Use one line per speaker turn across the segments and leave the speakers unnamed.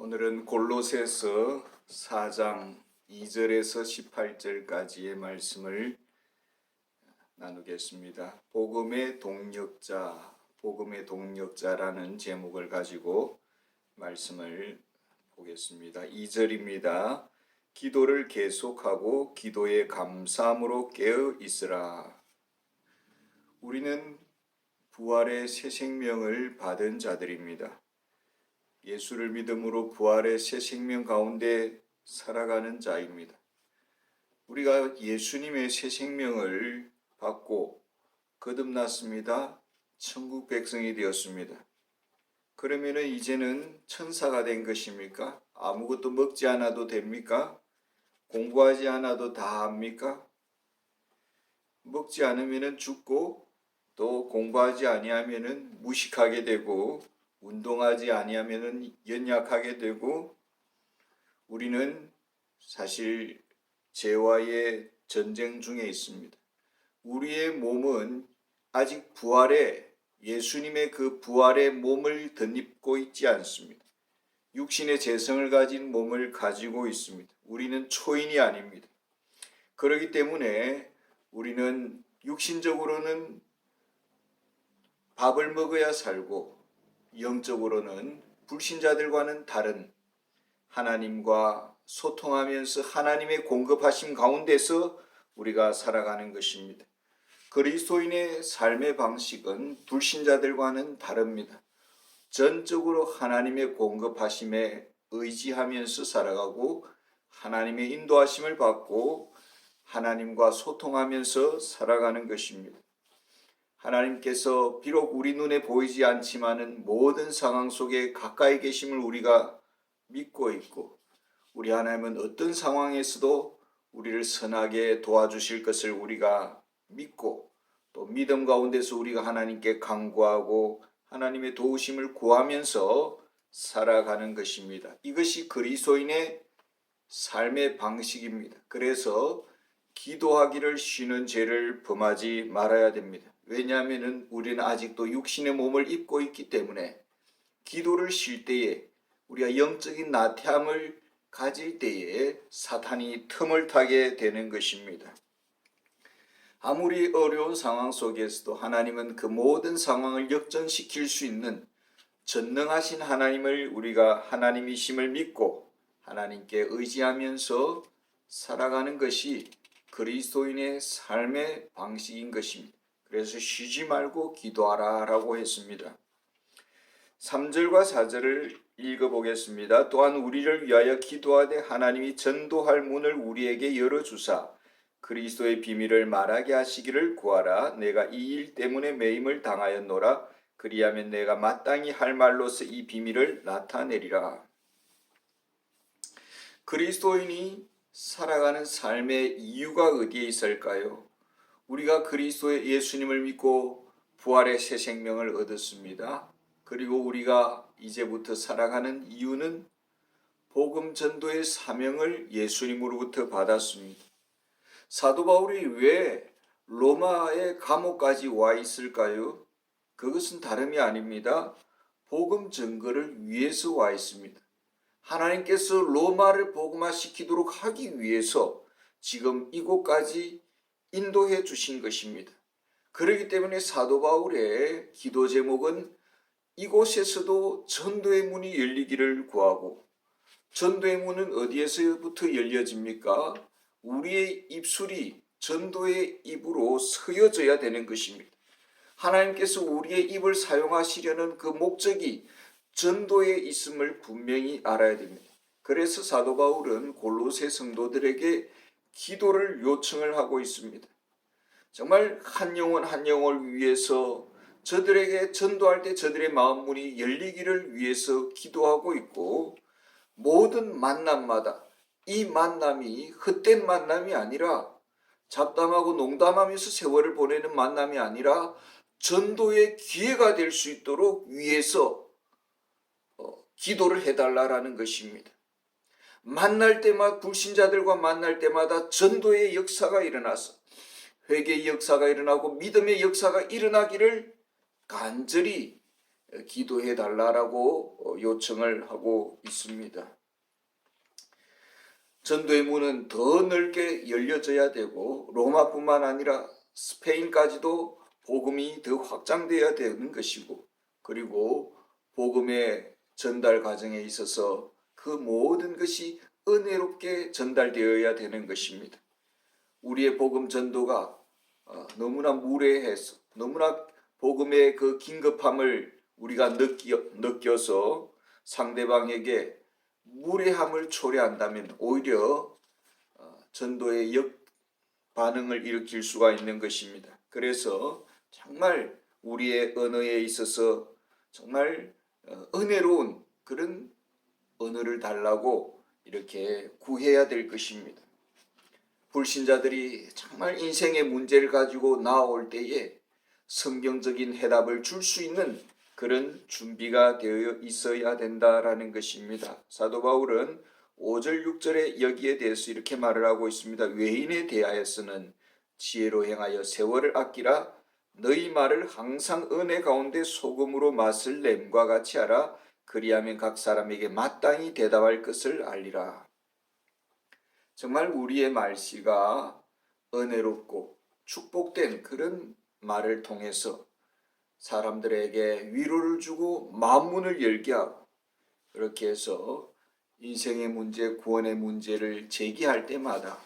오늘은 골로새서 4장 2절에서 18절까지의 말씀을 나누겠습니다. 복음의 동력자라는 제목을 가지고 말씀을 보겠습니다. 2절입니다. 기도를 계속하고 기도에 감사함으로 깨어 있으라. 우리는 부활의 새 생명을 받은 자들입니다. 예수를 믿음으로 부활의 새 생명 가운데 살아가는 자입니다. 우리가 예수님의 새 생명을 받고 거듭났습니다. 천국 백성이 되었습니다. 그러면 이제는 천사가 된 것입니까? 아무것도 먹지 않아도 됩니까? 공부하지 않아도 다 합니까? 먹지 않으면 죽고 또 공부하지 아니하면 무식하게 되고 운동하지 아니하면 연약하게 되고 우리는 사실 죄와의 전쟁 중에 있습니다. 우리의 몸은 아직 예수님의 그 부활의 몸을 덧입고 있지 않습니다. 육신의 재성을 가진 몸을 가지고 있습니다. 우리는 초인이 아닙니다. 그렇기 때문에 우리는 육신적으로는 밥을 먹어야 살고 영적으로는 불신자들과는 다른 하나님과 소통하면서 하나님의 공급하심 가운데서 우리가 살아가는 것입니다. 그리스도인의 삶의 방식은 불신자들과는 다릅니다. 전적으로 하나님의 공급하심에 의지하면서 살아가고 하나님의 인도하심을 받고 하나님과 소통하면서 살아가는 것입니다. 하나님께서 비록 우리 눈에 보이지 않지만은 모든 상황 속에 가까이 계심을 우리가 믿고 있고 우리 하나님은 어떤 상황에서도 우리를 선하게 도와주실 것을 우리가 믿고 또 믿음 가운데서 우리가 하나님께 간구하고 하나님의 도우심을 구하면서 살아가는 것입니다. 이것이 그리스도인의 삶의 방식입니다. 그래서 기도하기를 쉬는 죄를 범하지 말아야 됩니다. 왜냐하면 우리는 아직도 육신의 몸을 입고 있기 때문에 기도를 쉴 때에 우리가 영적인 나태함을 가질 때에 사탄이 틈을 타게 되는 것입니다. 아무리 어려운 상황 속에서도 하나님은 그 모든 상황을 역전시킬 수 있는 전능하신 하나님을 우리가 하나님이심을 믿고 하나님께 의지하면서 살아가는 것이 그리스도인의 삶의 방식인 것입니다. 그래서 쉬지 말고 기도하라 라고 했습니다. 3절과 4절을 읽어보겠습니다. 또한 우리를 위하여 기도하되 하나님이 전도할 문을 우리에게 열어주사 그리스도의 비밀을 말하게 하시기를 구하라. 내가 이 일 때문에 매임을 당하였노라. 그리하면 내가 마땅히 할 말로서 이 비밀을 나타내리라. 그리스도인이 살아가는 삶의 이유가 어디에 있을까요? 우리가 그리스도의 예수님을 믿고 부활의 새 생명을 얻었습니다. 그리고 우리가 이제부터 살아가는 이유는 복음 전도의 사명을 예수님으로부터 받았습니다. 사도 바울이 왜 로마의 감옥까지 와 있을까요? 그것은 다름이 아닙니다. 복음 전거를 위해서 와 있습니다. 하나님께서 로마를 복음화시키도록 하기 위해서 지금 이곳까지 인도해 주신 것입니다. 그렇기 때문에 사도 바울의 기도 제목은 이곳에서도 전도의 문이 열리기를 구하고, 전도의 문은 어디에서부터 열려집니까? 우리의 입술이 전도의 입으로 서여져야 되는 것입니다. 하나님께서 우리의 입을 사용하시려는 그 목적이 전도에 있음을 분명히 알아야 됩니다. 그래서 사도 바울은 골로새 성도들에게 기도를 요청을 하고 있습니다. 정말 한 영혼 한 영혼을 위해서 저들에게 전도할 때 저들의 마음 문이 열리기를 위해서 기도하고 있고, 모든 만남마다 이 만남이 헛된 만남이 아니라 잡담하고 농담하면서 세월을 보내는 만남이 아니라 전도의 기회가 될 수 있도록 위해서 기도를 해달라라는 것입니다. 만날 때마다 불신자들과 만날 때마다 전도의 역사가 일어나서 회개의 역사가 일어나고 믿음의 역사가 일어나기를 간절히 기도해 달라라고 요청을 하고 있습니다. 전도의 문은 더 넓게 열려져야 되고 로마뿐만 아니라 스페인까지도 복음이 더 확장되어야 되는 것이고, 그리고 복음의 전달 과정에 있어서 그 모든 것이 은혜롭게 전달되어야 되는 것입니다. 우리의 복음 전도가 너무나 무례해서, 너무나 복음의 그 긴급함을 우리가 느껴서 상대방에게 무례함을 초래한다면 오히려 전도의 역반응을 일으킬 수가 있는 것입니다. 그래서 정말 우리의 언어에 있어서 정말 은혜로운 그런 언어를 달라고 이렇게 구해야 될 것입니다. 불신자들이 정말 인생의 문제를 가지고 나올 때에 성경적인 해답을 줄 수 있는 그런 준비가 되어 있어야 된다라는 것입니다. 사도 바울은 5절 6절에 여기에 대해서 이렇게 말을 하고 있습니다. 외인에 대하여서는 지혜로 행하여 세월을 아끼라. 너희 말을 항상 은혜 가운데 소금으로 맛을 냄과 같이 하라. 그리하면 각 사람에게 마땅히 대답할 것을 알리라. 정말 우리의 말씨가 은혜롭고 축복된 그런 말을 통해서 사람들에게 위로를 주고 마음문을 열게 하고, 그렇게 해서 인생의 문제, 구원의 문제를 제기할 때마다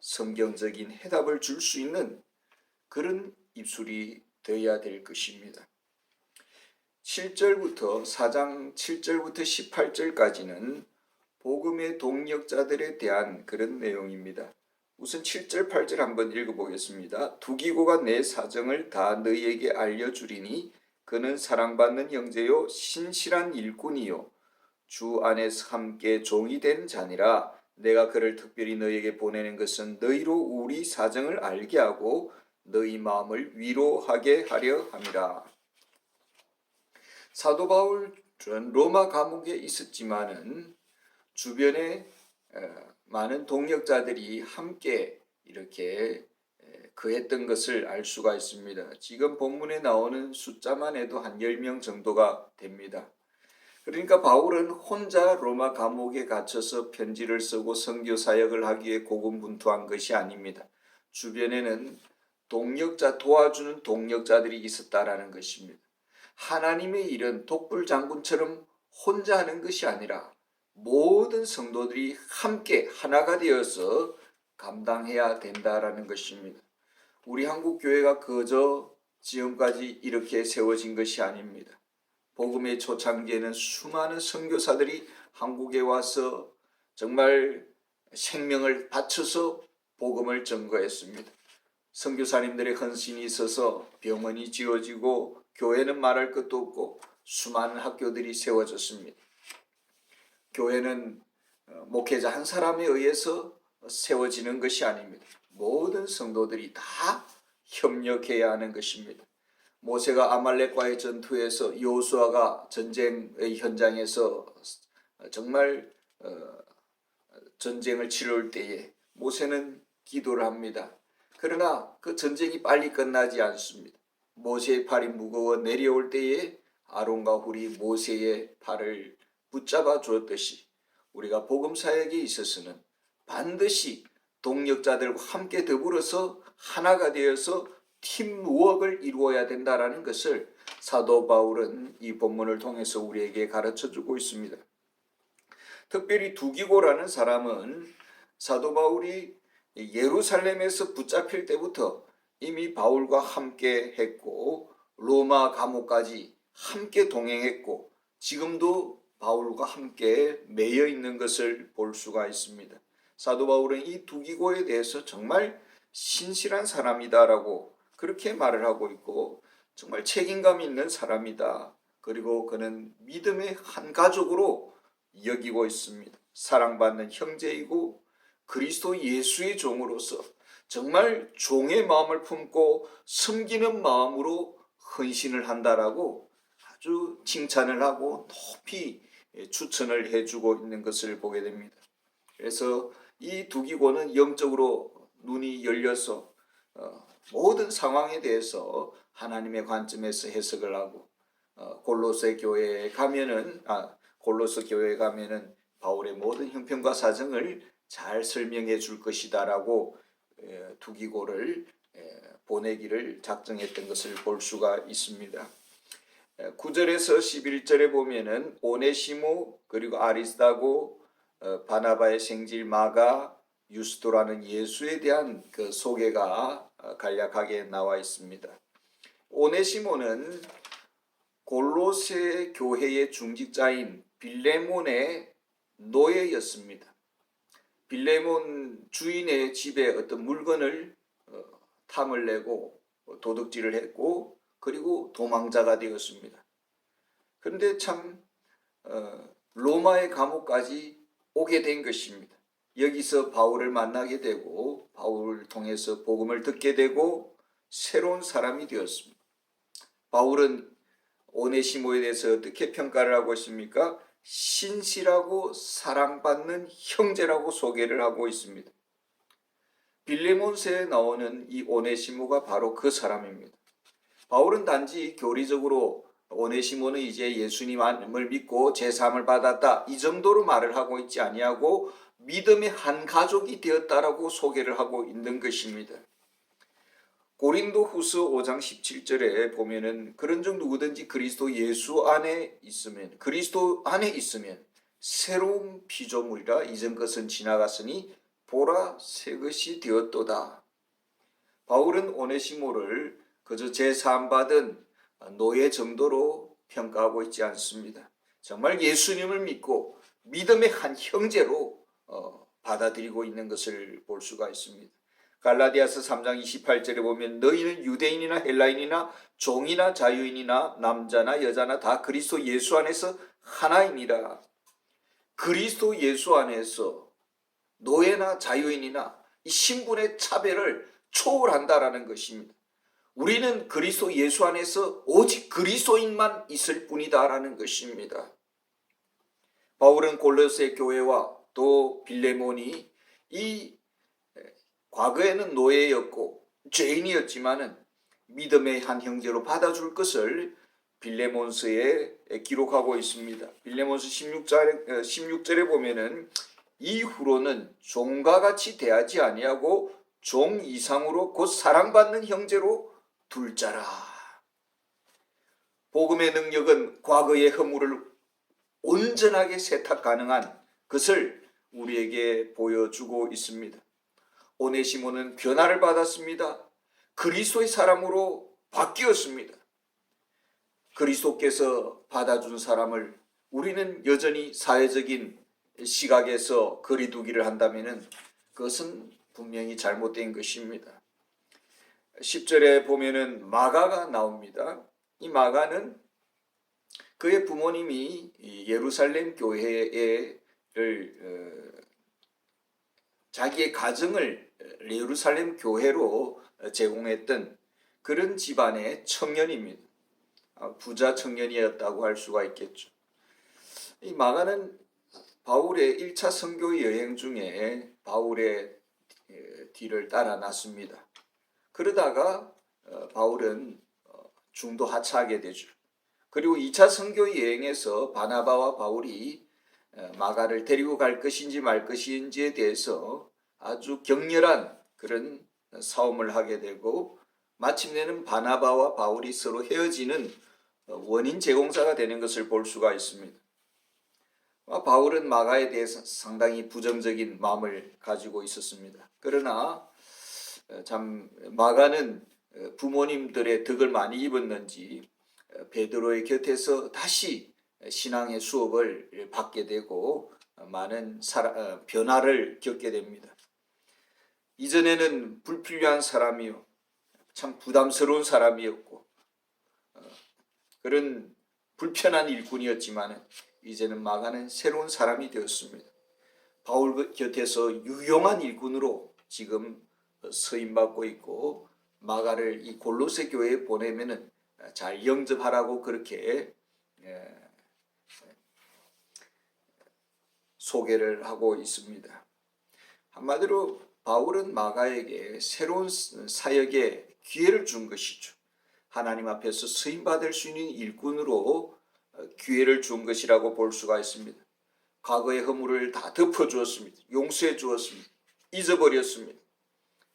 성경적인 해답을 줄 수 있는 그런 입술이 되어야 될 것입니다. 7절부터 4장 7절부터 18절까지는 복음의 동력자들에 대한 그런 내용입니다. 우선 7절 8절 한번 읽어보겠습니다. 두기고가 내 사정을 다 너희에게 알려주리니 그는 사랑받는 형제요 신실한 일꾼이요 주 안에서 함께 종이 된 자니라. 내가 그를 특별히 너희에게 보내는 것은 너희로 우리 사정을 알게 하고 너희 마음을 위로하게 하려 함이라. 사도 바울은 로마 감옥에 있었지만은 주변에 많은 동역자들이 함께 이렇게 그했던 것을 알 수가 있습니다. 지금 본문에 나오는 숫자만 해도 한 10명 정도가 됩니다. 그러니까 바울은 혼자 로마 감옥에 갇혀서 편지를 쓰고 선교 사역을 하기에 고군분투한 것이 아닙니다. 주변에는 도와주는 동역자들이 있었다라는 것입니다. 하나님의 일은 독불 장군처럼 혼자 하는 것이 아니라 모든 성도들이 함께 하나가 되어서 감당해야 된다라는 것입니다. 우리 한국 교회가 그저 지금까지 이렇게 세워진 것이 아닙니다. 복음의 초창기에는 수많은 선교사들이 한국에 와서 정말 생명을 바쳐서 복음을 전거했습니다. 선교사님들의 헌신이 있어서 병원이 지어지고 교회는 말할 것도 없고 수많은 학교들이 세워졌습니다. 교회는 목회자 한 사람에 의해서 세워지는 것이 아닙니다. 모든 성도들이 다 협력해야 하는 것입니다. 모세가 아말렉과의 전투에서 여호수아가 전쟁의 현장에서 정말 전쟁을 치를 때에 모세는 기도를 합니다. 그러나 그 전쟁이 빨리 끝나지 않습니다. 모세의 팔이 무거워 내려올 때에 아론과 훌이 모세의 팔을 붙잡아 주었듯이 우리가 복음 사역에 있어서는 반드시 동력자들과 함께 더불어서 하나가 되어서 팀워크를 이루어야 된다라는 것을 사도 바울은 이 본문을 통해서 우리에게 가르쳐주고 있습니다. 특별히 두기고라는 사람은 사도 바울이 예루살렘에서 붙잡힐 때부터 이미 바울과 함께 했고 로마 감옥까지 함께 동행했고 지금도 바울과 함께 매여 있는 것을 볼 수가 있습니다. 사도 바울은 이 두기고에 대해서 정말 신실한 사람이다라고 그렇게 말을 하고 있고 정말 책임감 있는 사람이다. 그리고 그는 믿음의 한 가족으로 여기고 있습니다. 사랑받는 형제이고 그리스도 예수의 종으로서 정말 종의 마음을 품고 섬기는 마음으로 헌신을 한다라고 아주 칭찬을 하고 높이 추천을 해주고 있는 것을 보게 됩니다. 그래서 이 두기고는 영적으로 눈이 열려서 모든 상황에 대해서 하나님의 관점에서 해석을 하고 골로새 교회에 가면은 골로새 교회에 가면은 바울의 모든 형편과 사정을 잘 설명해 줄 것이다라고 두기고를 보내기를 작정했던 것을 볼 수가 있습니다. 9절에서 11절에 보면은 오네시모 그리고 아리스다고 바나바의 생질 마가 유스도라는 예수에 대한 그 소개가 간략하게 나와 있습니다. 오네시모는 골로새 교회의 중직자인 빌레몬의 노예였습니다. 빌레몬 주인의 집에 어떤 물건을 탐을 내고 도둑질을 했고 그리고 도망자가 되었습니다. 그런데 참 로마의 감옥까지 오게 된 것입니다. 여기서 바울을 만나게 되고 바울을 통해서 복음을 듣게 되고 새로운 사람이 되었습니다. 바울은 오네시모에 대해서 어떻게 평가를 하고 있습니까? 신실하고 사랑받는 형제라고 소개를 하고 있습니다. 빌레몬서에 나오는 이 오네시모가 바로 그 사람입니다. 바울은 단지 교리적으로 오네시모는 이제 예수님을 믿고 제사함을 받았다 이 정도로 말을 하고 있지 아니하고 믿음의 한 가족이 되었다라고 소개를 하고 있는 것입니다. 고린도후서 5장 17절에 보면은 그런즉 누구든지 그리스도 예수 안에 있으면 새로운 피조물이라 이전 것은 지나갔으니 보라 새 것이 되었도다. 바울은 오네시모를 그저 제사함 받은 노예 정도로 평가하고 있지 않습니다. 정말 예수님을 믿고 믿음의 한 형제로 받아들이고 있는 것을 볼 수가 있습니다. 갈라디아서 3장 28절에 보면 너희는 유대인이나 헬라인이나 종이나 자유인이나 남자나 여자나 다 그리스도 예수 안에서 하나이니라. 그리스도 예수 안에서 노예나 자유인이나 이 신분의 차별을 초월한다라는 것입니다. 우리는 그리스도 예수 안에서 오직 그리스도인만 있을 뿐이다라는 것입니다. 바울은 골로새 교회와 또 빌레몬이 이 과거에는 노예였고 죄인이었지만은 믿음의 한 형제로 받아줄 것을 빌레몬서에 기록하고 있습니다. 빌레몬서 16절에 보면은 이후로는 종과 같이 대하지 아니하고 종 이상으로 곧 사랑받는 형제로 둘 자라. 복음의 능력은 과거의 허물을 온전하게 세탁 가능한 것을 우리에게 보여주고 있습니다. 오네시모는 변화를 받았습니다. 그리스도의 사람으로 바뀌었습니다. 그리스도께서 받아준 사람을 우리는 여전히 사회적인 시각에서 거리두기를 한다면 그것은 분명히 잘못된 것입니다. 10절에 보면은 마가가 나옵니다. 이 마가는 그의 부모님이 예루살렘 교회를 자기의 가정을 예루살렘 교회로 제공했던 그런 집안의 청년입니다. 부자 청년이었다고 할 수가 있겠죠. 이 마가는 바울의 1차 선교 여행 중에 바울의 뒤를 따라 났습니다. 그러다가 바울은 중도 하차하게 되죠. 그리고 2차 선교 여행에서 바나바와 바울이 마가를 데리고 갈 것인지 말 것인지에 대해서 아주 격렬한 그런 싸움을 하게 되고 마침내는 바나바와 바울이 서로 헤어지는 원인 제공자가 되는 것을 볼 수가 있습니다. 바울은 마가에 대해서 상당히 부정적인 마음을 가지고 있었습니다. 그러나 참 마가는 부모님들의 덕을 많이 입었는지 베드로의 곁에서 다시 신앙의 수업을 받게 되고 많은 변화를 겪게 됩니다. 이전에는 불필요한 사람이요 참 부담스러운 사람이었고 그런 불편한 일꾼이었지만 이제는 마가는 새로운 사람이 되었습니다. 바울 곁에서 유용한 일꾼으로 지금 서임받고 있고 마가를 이 골로새 교회에 보내면은 잘 영접하라고 그렇게 소개를 하고 있습니다. 한마디로 바울은 마가에게 새로운 사역의 기회를 준 것이죠. 하나님 앞에서 쓰임 받을 수 있는 일꾼으로 기회를 준 것이라고 볼 수가 있습니다. 과거의 허물을 다 덮어주었습니다. 용서해 주었습니다. 잊어버렸습니다.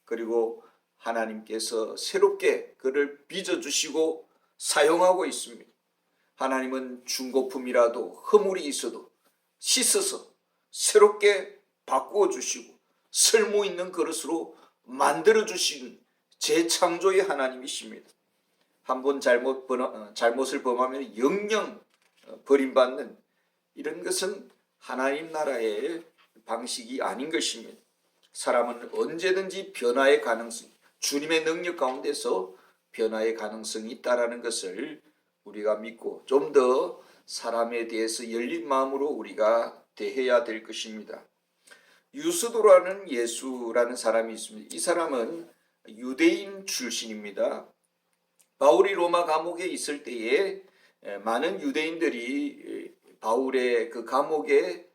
그리고 하나님께서 새롭게 그를 빚어주시고 사용하고 있습니다. 하나님은 중고품이라도 허물이 있어도 씻어서 새롭게 바꾸어 주시고 쓸모 있는 그릇으로 만들어 주신 재창조의 하나님이십니다. 한번 잘못을 범하면 영영 버림받는 이런 것은 하나님 나라의 방식이 아닌 것입니다. 사람은 언제든지 변화의 가능성, 주님의 능력 가운데서 변화의 가능성이 있다는 것을 우리가 믿고 좀 더 사람에 대해서 열린 마음으로 우리가 대해야 될 것입니다. 유스도라는 예수라는 사람이 있습니다. 이 사람은 유대인 출신입니다. 바울이 로마 감옥에 있을 때에 많은 유대인들이 바울의 그 감옥에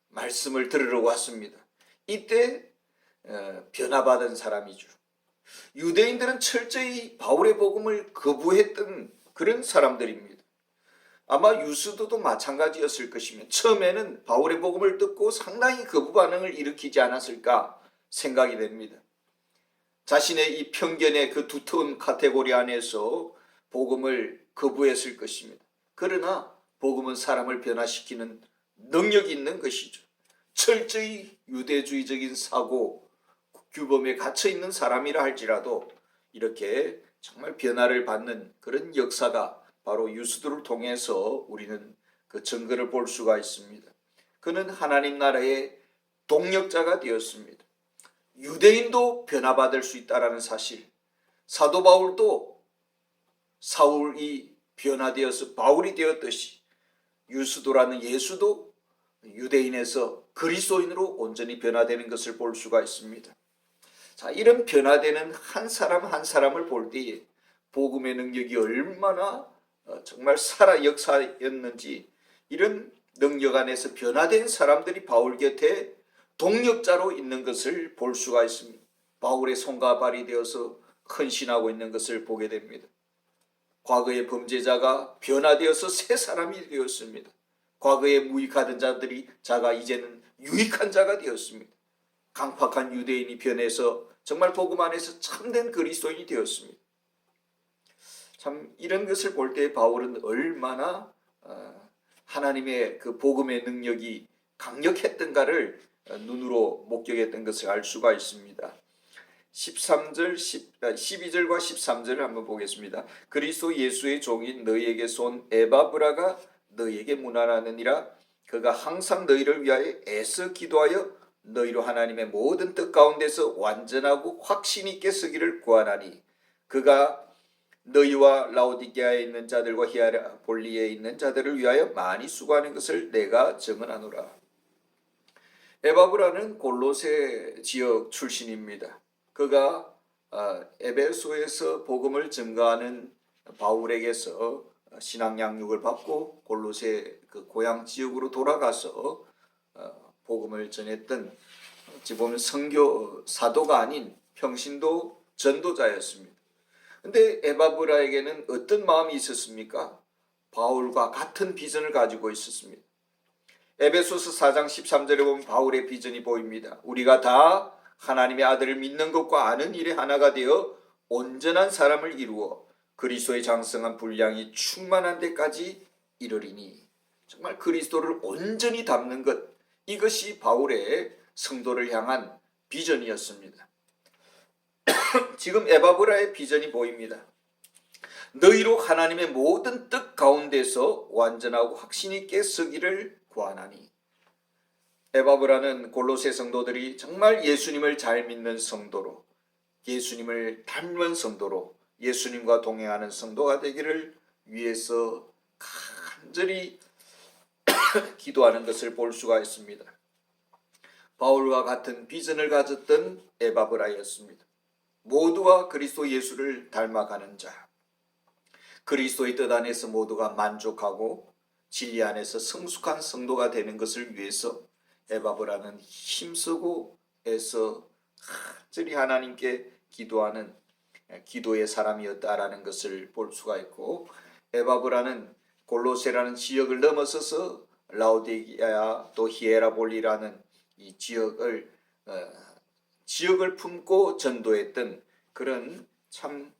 말씀을 들으러 왔습니다. 이때 변화받은 사람이죠. 유대인들은 철저히 바울의 복음을 거부했던 그런 사람들입니다. 아마 유스도도 마찬가지였을 것이며 처음에는 바울의 복음을 듣고 상당히 거부 반응을 일으키지 않았을까 생각이 됩니다. 자신의 이 편견의 그 두터운 카테고리 안에서 복음을 거부했을 것입니다. 그러나 복음은 사람을 변화시키는 능력이 있는 것이죠. 철저히 유대주의적인 사고 규범에 갇혀 있는 사람이라 할지라도 이렇게 정말 변화를 받는 그런 역사가 바로 유스도를 통해서 우리는 그 증거를 볼 수가 있습니다. 그는 하나님 나라의 동력자가 되었습니다. 유대인도 변화받을 수 있다는 사실, 사도 바울도 사울이 변화되어서 바울이 되었듯이 유스도라는 예수도 유대인에서 그리스도인으로 온전히 변화되는 것을 볼 수가 있습니다. 자, 이런 변화되는 한 사람 한 사람을 볼 때에 복음의 능력이 얼마나 정말 살아 역사였는지, 이런 능력 안에서 변화된 사람들이 바울 곁에 동력자로 있는 것을 볼 수가 있습니다. 바울의 손과 발이 되어서 헌신하고 있는 것을 보게 됩니다. 과거의 범죄자가 변화되어서 새 사람이 되었습니다. 과거에 무익하던 자가 이제는 유익한 자가 되었습니다. 강팍한 유대인이 변해서 정말 복음 안에서 참된 그리스도인이 되었습니다. 참 이런 것을 볼 때 바울은 얼마나 하나님의 그 복음의 능력이 강력했던가를 눈으로 목격했던 것을 알 수가 있습니다. 12절과 13절을 한번 보겠습니다. 그리스도 예수의 종인 너희에게서 온 에바브라가 너희에게 문안하느니라. 그가 항상 너희를 위하여 애써 기도하여 너희로 하나님의 모든 뜻 가운데서 완전하고 확신 있게 서기를 구하나니 그가 너희와 라오디게아에 있는 자들과 히아라볼리에 있는 자들을 위하여 많이 수고하는 것을 내가 증언하노라. 에바브라는 골로새 지역 출신입니다. 그가 에베소에서 복음을 증거하는 바울에게서 신앙 양육을 받고 골로새 그 고향 지역으로 돌아가서 복음을 전했던, 어찌 보면 선교 사도가 아닌 평신도 전도자였습니다. 근데 에바브라에게는 어떤 마음이 있었습니까? 바울과 같은 비전을 가지고 있었습니다. 에베소서 4장 13절에 보면 바울의 비전이 보입니다. 우리가 다 하나님의 아들을 믿는 것과 아는 일에 하나가 되어 온전한 사람을 이루어 그리스도의 장성한 분량이 충만한 데까지 이르리니. 정말 그리스도를 온전히 담는 것, 이것이 바울의 성도를 향한 비전이었습니다. 지금 에바브라의 비전이 보입니다. 너희로 하나님의 모든 뜻 가운데서 완전하고 확신 있게 서기를 구하나니. 에바브라는 골로새 성도들이 정말 예수님을 잘 믿는 성도로, 예수님을 닮은 성도로, 예수님과 동행하는 성도가 되기를 위해서 간절히 기도하는 것을 볼 수가 있습니다. 바울과 같은 비전을 가졌던 에바브라였습니다. 모두가 그리스도 예수를 닮아가는 자, 그리스도의 뜻 안에서 모두가 만족하고 진리 안에서 성숙한 성도가 되는 것을 위해서 에바브라는 힘쓰고 애써 간절히 하나님께 기도하는 기도의 사람이었다라는 것을 볼 수가 있고, 에바브라는 골로세라는 지역을 넘어서서 라오디게아 또 히에라볼리라는 이 지역을 품고 전도했던 그런 참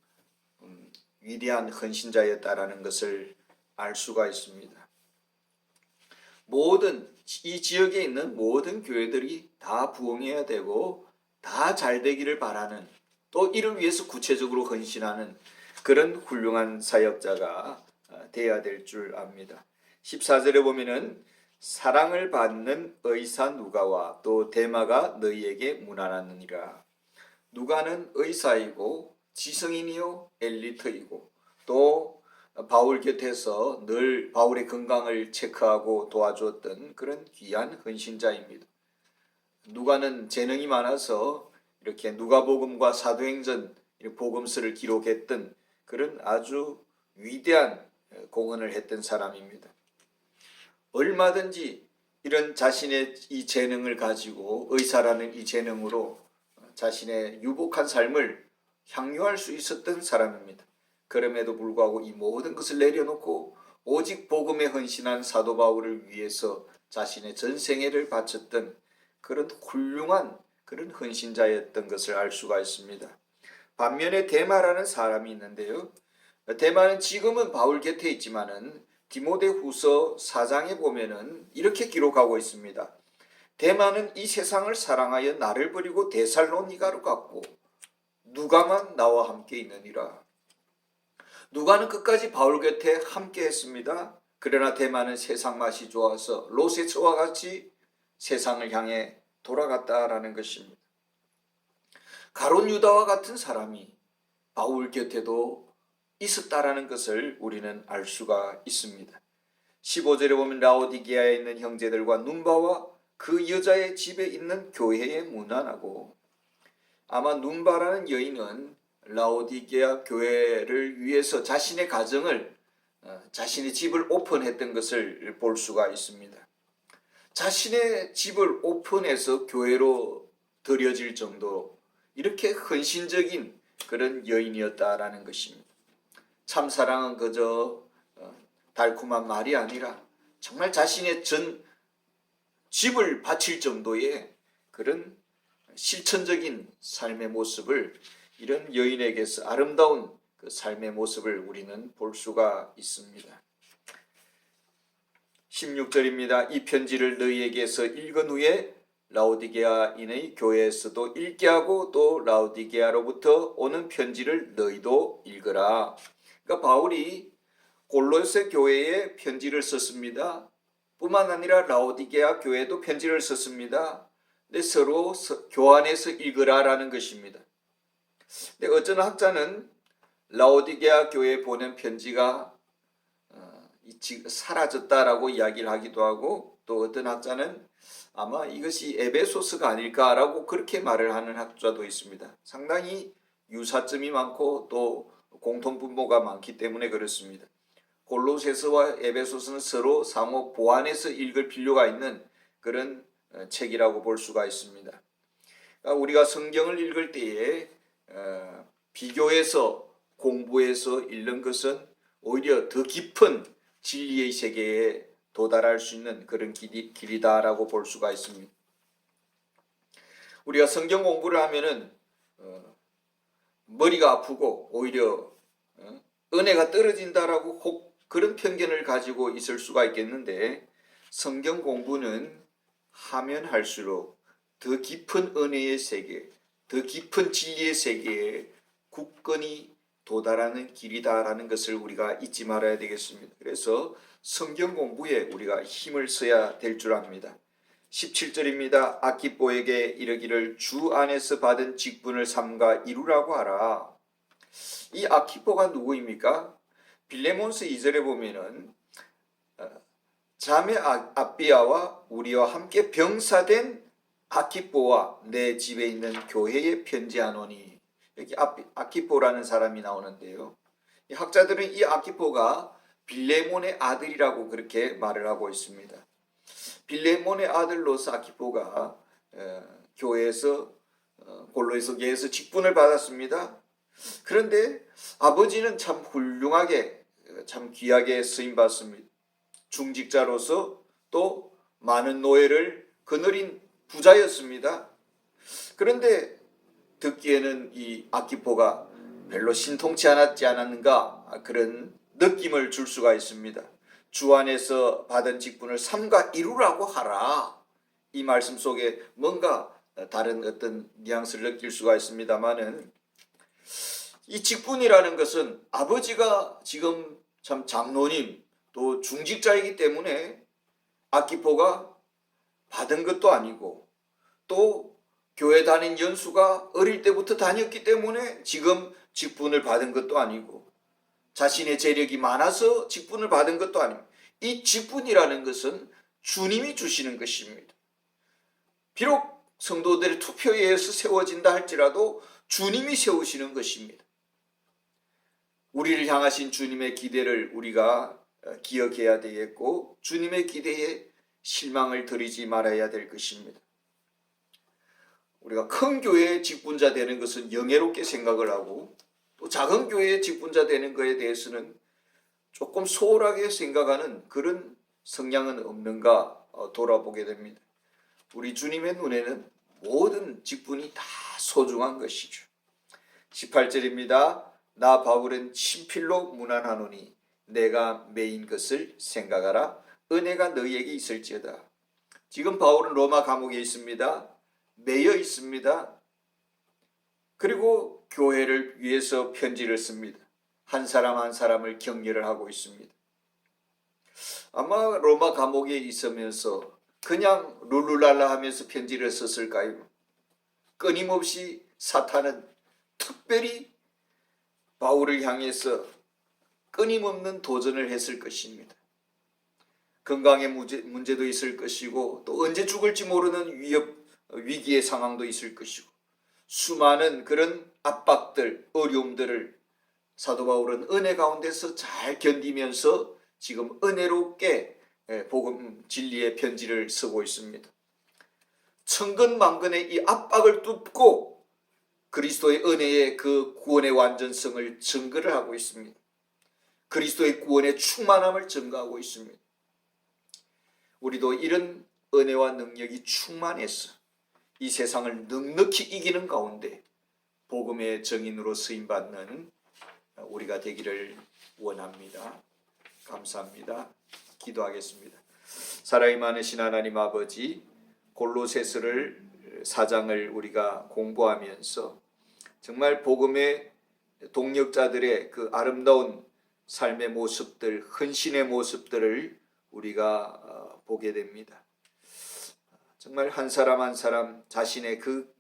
위대한 헌신자였다라는 것을 알 수가 있습니다. 이 지역에 있는 모든 교회들이 다 부흥해야 되고 다 잘 되기를 바라는, 또 이를 위해서 구체적으로 헌신하는 그런 훌륭한 사역자가 되어야 될 줄 압니다. 14절에 보면은 사랑을 받는 의사 누가와 또 데마가 너희에게 문안하느니라. 누가는 의사이고 지성인이요 엘리트이고 또 바울 곁에서 늘 바울의 건강을 체크하고 도와주었던 그런 귀한 헌신자입니다. 누가는 재능이 많아서 이렇게 누가복음과 사도행전 복음서를 기록했던 그런 아주 위대한 공헌을 했던 사람입니다. 얼마든지 이런 자신의 이 재능을 가지고, 의사라는 이 재능으로 자신의 유복한 삶을 향유할 수 있었던 사람입니다. 그럼에도 불구하고 이 모든 것을 내려놓고 오직 복음에 헌신한 사도 바울을 위해서 자신의 전생애를 바쳤던 그런 훌륭한 그런 헌신자였던 것을 알 수가 있습니다. 반면에 데마라는 사람이 있는데요. 데마는 지금은 바울 곁에 있지만은 디모데후서 4장에 보면은 이렇게 기록하고 있습니다. 데마는 이 세상을 사랑하여 나를 버리고 데살로니가로 갔고 누가만 나와 함께 있느니라. 누가는 끝까지 바울 곁에 함께 했습니다. 그러나 데마는 세상 맛이 좋아서 로세츠와 같이 세상을 향해 돌아갔다라는 것입니다. 가룟 유다와 같은 사람이 바울 곁에도 있었다라는 것을 우리는 알 수가 있습니다. 15절에 보면 라오디게아에 있는 형제들과 눈바와 그 여자의 집에 있는 교회에 문안하고, 아마 눈바라는 여인은 라오디게아 교회를 위해서 자신의 가정을, 자신의 집을 오픈했던 것을 볼 수가 있습니다. 자신의 집을 오픈해서 교회로 드려질 정도로 이렇게 헌신적인 그런 여인이었다라는 것입니다. 참 사랑은 그저 달콤한 말이 아니라 정말 자신의 전 집을 바칠 정도의 그런 실천적인 삶의 모습을, 이런 여인에게서 아름다운 그 삶의 모습을 우리는 볼 수가 있습니다. 16절입니다. 이 편지를 너희에게서 읽은 후에 라오디게아인의 교회에서도 읽게 하고 또 라오디게아로부터 오는 편지를 너희도 읽으라. 그러니까 바울이 골로새 교회에 편지를 썼습니다. 뿐만 아니라 라오디게아 교회도 편지를 썼습니다. 근데 서로 교환해서 읽으라라는 것입니다. 근데 어떤 학자는 라오디게아 교회에 보낸 편지가 사라졌다라고 이야기를 하기도 하고, 또 어떤 학자는 아마 이것이 에베소서가 아닐까라고 그렇게 말을 하는 학자도 있습니다. 상당히 유사점이 많고 또 공통분모가 많기 때문에 그렇습니다. 골로새서와 에베소서는 서로 상호 보완해서 읽을 필요가 있는 그런 책이라고 볼 수가 있습니다. 그러니까 우리가 성경을 읽을 때에 비교해서 공부해서 읽는 것은 오히려 더 깊은 진리의 세계에 도달할 수 있는 그런 길이다라고 볼 수가 있습니다. 우리가 성경 공부를 하면은 머리가 아프고 오히려 은혜가 떨어진다라고 혹 그런 편견을 가지고 있을 수가 있겠는데, 성경 공부는 하면 할수록 더 깊은 은혜의 세계, 더 깊은 진리의 세계에 굳건히 도달하는 길이다라는 것을 우리가 잊지 말아야 되겠습니다. 그래서 성경 공부에 우리가 힘을 써야 될 줄 압니다. 17절입니다. 아키뽀에게 이르기를 주 안에서 받은 직분을 삼가 이루라고 하라. 이 아키뽀가 누구입니까? 빌레몬서 2절에 보면은 자매 아비아와 우리와 함께 병사된 아키뽀와 내 집에 있는 교회에 편지하노니, 여기 아키포라는 사람이 나오는데요. 이 학자들은 이 아키포가 빌레몬의 아들이라고 그렇게 말을 하고 있습니다. 빌레몬의 아들로서 아키포가 교회에서 골로새 교회에서 직분을 받았습니다. 그런데 아버지는 참 훌륭하게, 참 귀하게 쓰임받습니다. 중직자로서 또 많은 노예를 거느린 부자였습니다. 그런데 듣기에는 이 아키포가 별로 신통치 않았지 않았는가, 그런 느낌을 줄 수가 있습니다. 주 안에서 받은 직분을 삼가 이루라고 하라. 이 말씀 속에 뭔가 다른 어떤 뉘앙스를 느낄 수가 있습니다만은, 이 직분이라는 것은 아버지가 지금 참 장로님 또 중직자이기 때문에 아키포가 받은 것도 아니고, 또 교회 다닌 연수가 어릴 때부터 다녔기 때문에 지금 직분을 받은 것도 아니고, 자신의 재력이 많아서 직분을 받은 것도 아닙니다. 이 직분이라는 것은 주님이 주시는 것입니다. 비록 성도들의 투표에 의해서 세워진다 할지라도 주님이 세우시는 것입니다. 우리를 향하신 주님의 기대를 우리가 기억해야 되겠고, 주님의 기대에 실망을 드리지 말아야 될 것입니다. 우리가 큰 교회의 직분자 되는 것은 영예롭게 생각을 하고, 또 작은 교회의 직분자 되는 것에 대해서는 조금 소홀하게 생각하는 그런 성향은 없는가 돌아보게 됩니다. 우리 주님의 눈에는 모든 직분이 다 소중한 것이죠. 18절입니다. 나 바울은 친필로 문안하노니 내가 매인 것을 생각하라. 은혜가 너희에게 있을지어다. 지금 바울은 로마 감옥에 있습니다. 매여 있습니다. 그리고 교회를 위해서 편지를 씁니다. 한 사람 한 사람을 격려를 하고 있습니다. 아마 로마 감옥에 있으면서 그냥 룰루랄라 하면서 편지를 썼을까요? 끊임없이 사탄은 특별히 바울을 향해서 끊임없는 도전을 했을 것입니다. 건강의 문제도 있을 것이고, 또 언제 죽을지 모르는 위기의 상황도 있을 것이고, 수많은 그런 압박들, 어려움들을 사도 바울은 은혜 가운데서 잘 견디면서 지금 은혜롭게 복음 진리의 편지를 쓰고 있습니다. 천근만근의 이 압박을 뚫고 그리스도의 은혜의 그 구원의 완전성을 증거를 하고 있습니다. 그리스도의 구원의 충만함을 증거하고 있습니다. 우리도 이런 은혜와 능력이 충만해서 이 세상을 넉넉히 이기는 가운데 복음의 증인으로 쓰임받는 우리가 되기를 원합니다. 감사합니다. 기도하겠습니다. 사랑이 많으신 하나님 아버지, 골로새서를 4장을 우리가 공부하면서 정말 복음의 동력자들의 그 아름다운 삶의 모습들, 헌신의 모습들을 우리가 보게 됩니다. 정말 한 사람 한 사람 자신의 그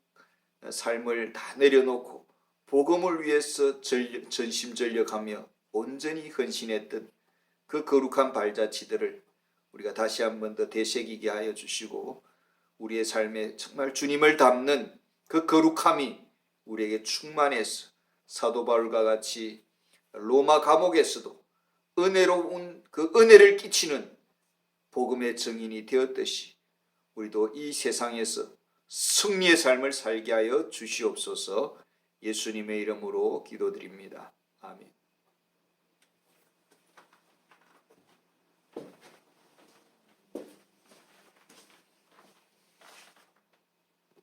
삶을 다 내려놓고 복음을 위해서 전심전력하며 온전히 헌신했던 그 거룩한 발자취들을 우리가 다시 한 번 더 되새기게 하여 주시고, 우리의 삶에 정말 주님을 닮는 그 거룩함이 우리에게 충만해서 사도 바울과 같이 로마 감옥에서도 은혜로운 그 은혜를 끼치는 복음의 증인이 되었듯이 우리도 이 세상에서 승리의 삶을 살게 하여 주시옵소서. 예수님의 이름으로 기도드립니다. 아멘.